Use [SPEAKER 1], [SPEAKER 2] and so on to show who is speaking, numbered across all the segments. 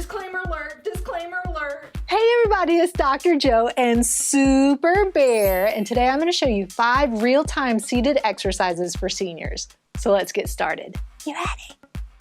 [SPEAKER 1] Disclaimer alert, disclaimer alert.
[SPEAKER 2] Hey everybody, it's Dr. Jo and Super Bear, and today I'm going to show you 5 real-time seated exercises for seniors. So let's get started. You ready?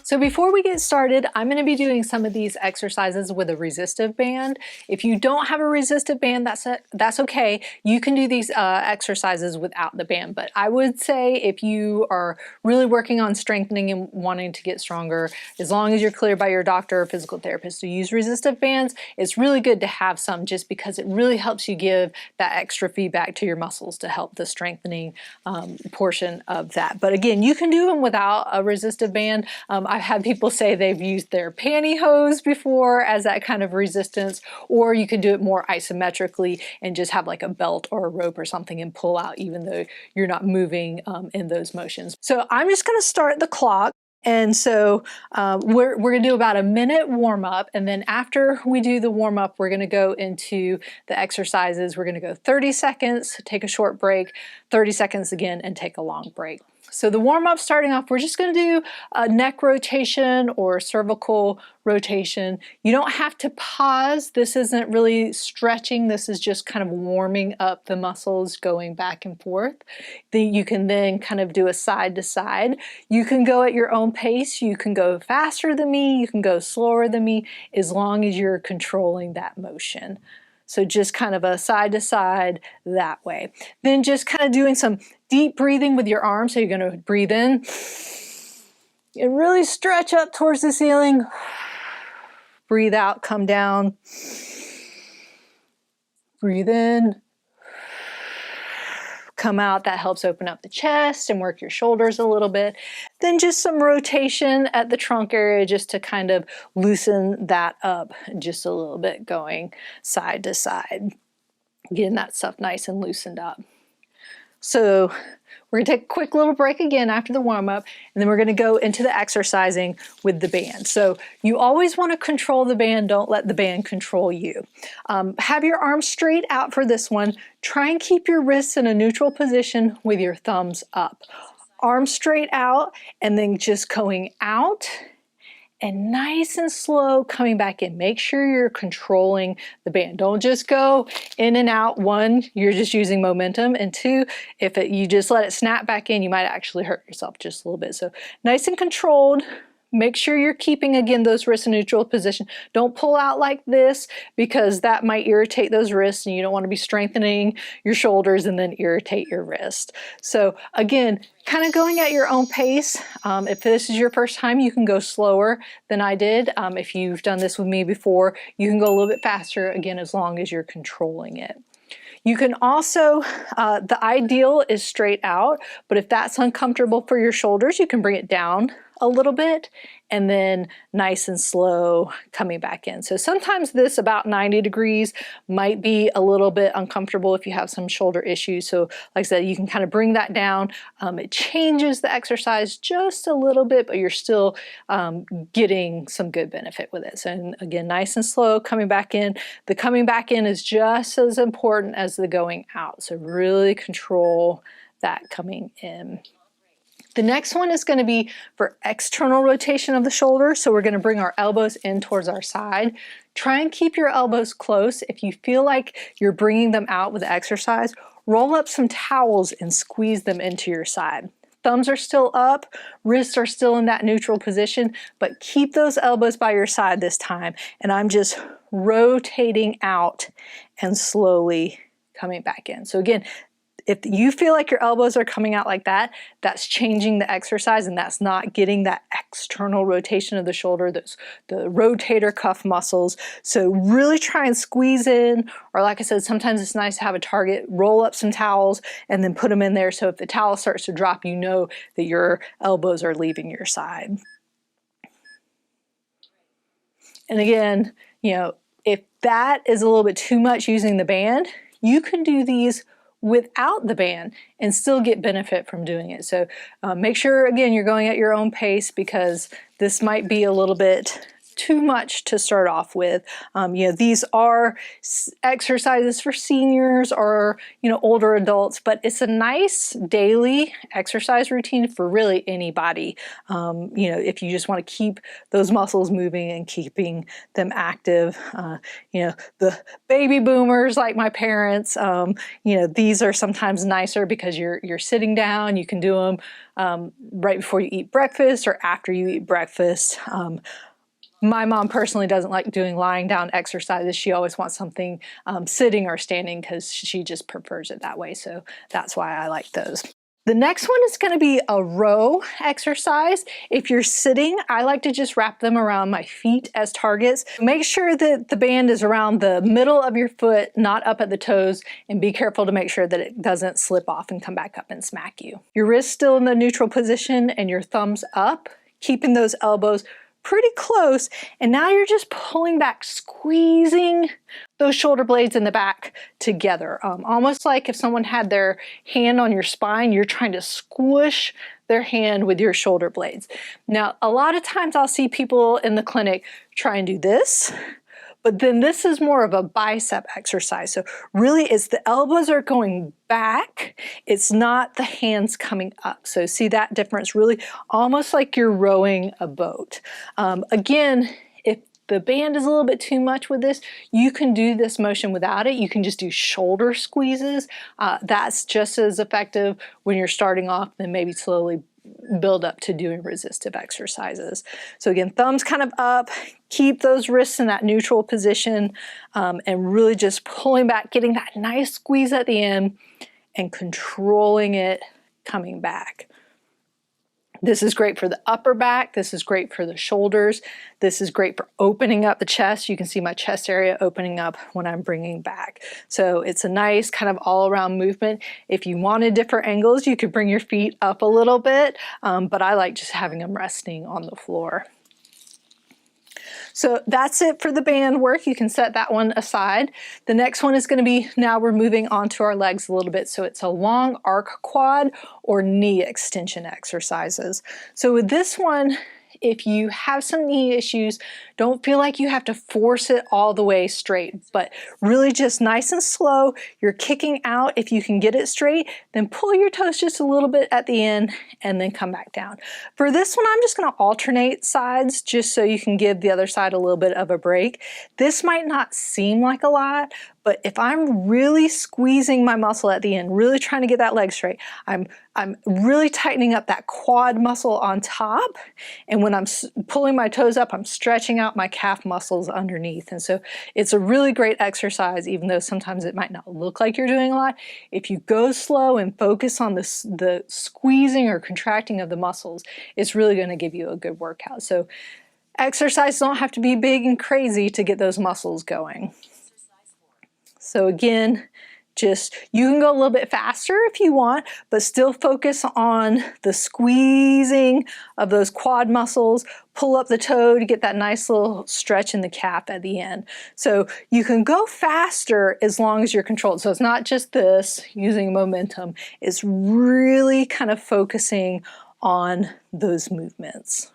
[SPEAKER 2] So before we get started, I'm going to be doing some of these exercises with a resistive band. If you don't have a resistive band, that's okay. You can do these exercises without the band, but I would say if you are really working on strengthening and wanting to get stronger, as long as you're cleared by your doctor or physical therapist to use resistive bands, it's really good to have some just because it really helps you give that extra feedback to your muscles to help the strengthening portion of that. But again, you can do them without a resistive band. I've had people say they've used their pantyhose before as that kind of resistance, or you can do it more isometrically and just have like a belt or a rope or something and pull out even though you're not moving in those motions. So I'm just going to start the clock. And so we're going to do about a minute warm up, and then after we do the warm up, we're going to go into the exercises. We're going to go 30 seconds, take a short break, 30 seconds again, and take a long break. So the warm up starting off, we're just going to do a neck rotation or cervical rotation. You don't have to pause. This isn't really stretching. This is just kind of warming up the muscles going back and forth. You can then kind of do a side to side. You can go at your own pace. You can go faster than me. You can go slower than me as long as you're controlling that motion. So just kind of a side to side that way. Then just kind of doing some deep breathing with your arms. So you're going to breathe in and really stretch up towards the ceiling. Breathe out, come down. Breathe in. Come out. That helps open up the chest and work your shoulders a little bit. Then just some rotation at the trunk area just to kind of loosen that up just a little bit, going side to side. Getting that stuff nice and loosened up. So we're going to take a quick little break again after the warm-up, and then we're going to go into the exercising with the band. So you always want to control the band. Don't let the band control you. Have your arms straight out for this one. Try and keep your wrists in a neutral position with your thumbs up. Arms straight out, and then just going out and nice and slow coming back in. Make sure you're controlling the band. Don't just go in and out. 1, you're just using momentum, and 2, if you just let it snap back in, you might actually hurt yourself just a little bit. So nice and controlled. Make sure you're keeping, again, those wrists in neutral position. Don't pull out like this because that might irritate those wrists, and you don't want to be strengthening your shoulders and then irritate your wrist. So again, kind of going at your own pace. If this is your first time, you can go slower than I did. If you've done this with me before, you can go a little bit faster, again, as long as you're controlling it. You can also, the ideal is straight out, but if that's uncomfortable for your shoulders, you can bring it down a little bit and then nice and slow coming back in. So sometimes this about 90 degrees might be a little bit uncomfortable if you have some shoulder issues. So like I said, you can kind of bring that down. It changes the exercise just a little bit, but you're still getting some good benefit with it. So and again, nice and slow coming back in. The coming back in is just as important as the going out. So really control that coming in. The next one is going to be for external rotation of the shoulder. So we're going to bring our elbows in towards our side. Try and keep your elbows close. If you feel like you're bringing them out with the exercise, roll up some towels and squeeze them into your side. Thumbs are still up, wrists are still in that neutral position, but keep those elbows by your side this time. And I'm just rotating out and slowly coming back in. So again, if you feel like your elbows are coming out like that, that's changing the exercise, and that's not getting that external rotation of the shoulder, the rotator cuff muscles. So really try and squeeze in, or like I said, sometimes it's nice to have a target. Roll up some towels and then put them in there, so if the towel starts to drop, you know that your elbows are leaving your side. And again, you know, if that is a little bit too much using the band, you can do these without the band and still get benefit from doing it. So make sure, again, you're going at your own pace because this might be a little bit too much to start off with. You know, these are exercises for seniors or, you know, older adults, but it's a nice daily exercise routine for really anybody. You know, if you just want to keep those muscles moving and keeping them active. You know, the baby boomers like my parents, you know, these are sometimes nicer because you're sitting down. You can do them right before you eat breakfast or after you eat breakfast. My mom personally doesn't like doing lying down exercises. She always wants something sitting or standing because she just prefers it that way. So that's why I like those. The next one is going to be a row exercise. If you're sitting, I like to just wrap them around my feet as targets. Make sure that the band is around the middle of your foot, not up at the toes, and be careful to make sure that it doesn't slip off and come back up and smack you. Your wrist still in the neutral position and your thumbs up, keeping those elbows pretty close, and now you're just pulling back, squeezing those shoulder blades in the back together. Almost like if someone had their hand on your spine, you're trying to squish their hand with your shoulder blades. Now, a lot of times I'll see people in the clinic try and do this, but then this is more of a bicep exercise. So really it's the elbows are going back. It's not the hands coming up. So see that difference? Really almost like you're rowing a boat. Again, if the band is a little bit too much with this, you can do this motion without it. You can just do shoulder squeezes. That's just as effective when you're starting off, then maybe slowly build up to doing resistive exercises. So again, thumbs kind of up, keep those wrists in that neutral position, and really just pulling back, getting that nice squeeze at the end and controlling it coming back. This is great for the upper back. This is great for the shoulders. This is great for opening up the chest. You can see my chest area opening up when I'm bringing back. So it's a nice kind of all around movement. If you wanted different angles, you could bring your feet up a little bit, but I like just having them resting on the floor. So that's it for the band work. You can set that one aside. The next one is going to be, now we're moving on to our legs a little bit. So it's a long arc quad or knee extension exercises. So with this one, if you have some knee issues, don't feel like you have to force it all the way straight, but really just nice and slow. You're kicking out. If you can get it straight, then pull your toes just a little bit at the end and then come back down. For this one, I'm just going to alternate sides just so you can give the other side a little bit of a break. This might not seem like a lot, but if I'm really squeezing my muscle at the end, really trying to get that leg straight, I'm really tightening up that quad muscle on top. And when I'm pulling my toes up, I'm stretching out my calf muscles underneath. And so it's a really great exercise, even though sometimes it might not look like you're doing a lot. If you go slow and focus on the squeezing or contracting of the muscles, it's really going to give you a good workout. So exercises don't have to be big and crazy to get those muscles going. So again, just, you can go a little bit faster if you want, but still focus on the squeezing of those quad muscles. Pull up the toe to get that nice little stretch in the calf at the end. So you can go faster as long as you're controlled. So it's not just this, using momentum. It's really kind of focusing on those movements.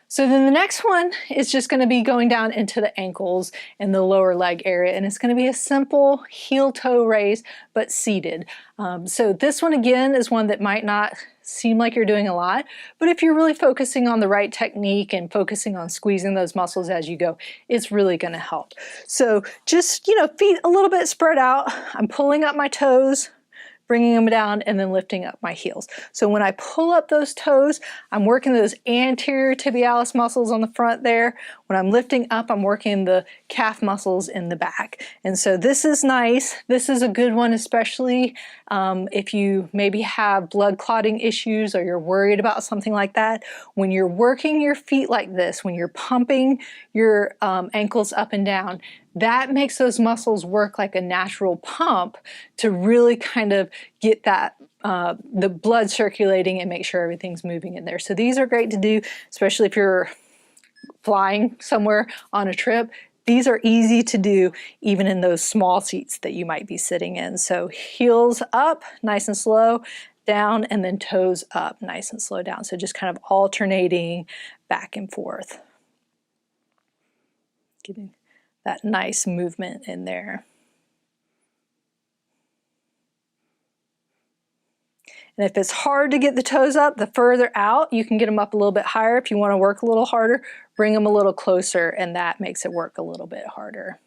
[SPEAKER 2] So then the next one is just going to be going down into the ankles and the lower leg area, and it's going to be a simple heel-toe raise, but seated. So this one again is one that might not seem like you're doing a lot, but if you're really focusing on the right technique and focusing on squeezing those muscles as you go, it's really going to help. So just, you know, feet a little bit spread out. I'm pulling up my toes, bringing them down, and then lifting up my heels. So when I pull up those toes, I'm working those anterior tibialis muscles on the front there. When I'm lifting up, I'm working the calf muscles in the back. And so this is nice. This is a good one, especially if you maybe have blood clotting issues or you're worried about something like that. When you're working your feet like this, when you're pumping your ankles up and down, that makes those muscles work like a natural pump to really kind of get that the blood circulating and make sure everything's moving in there. So these are great to do, especially if you're flying somewhere on a trip. These are easy to do even in those small seats that you might be sitting in. So heels up, nice and slow, down, and then toes up, nice and slow down. So just kind of alternating back and forth. Getting that nice movement in there. And if it's hard to get the toes up, the further out, you can get them up a little bit higher. If you want to work a little harder, bring them a little closer, and that makes it work a little bit harder.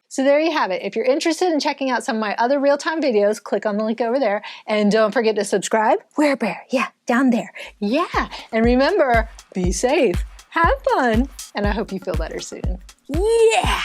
[SPEAKER 2] So there you have it. If you're interested in checking out some of my other real-time videos, click on the link over there. And don't forget to subscribe. Where, Bear? Yeah, down there. Yeah. And remember, be safe, have fun, and I hope you feel better soon. Yeah!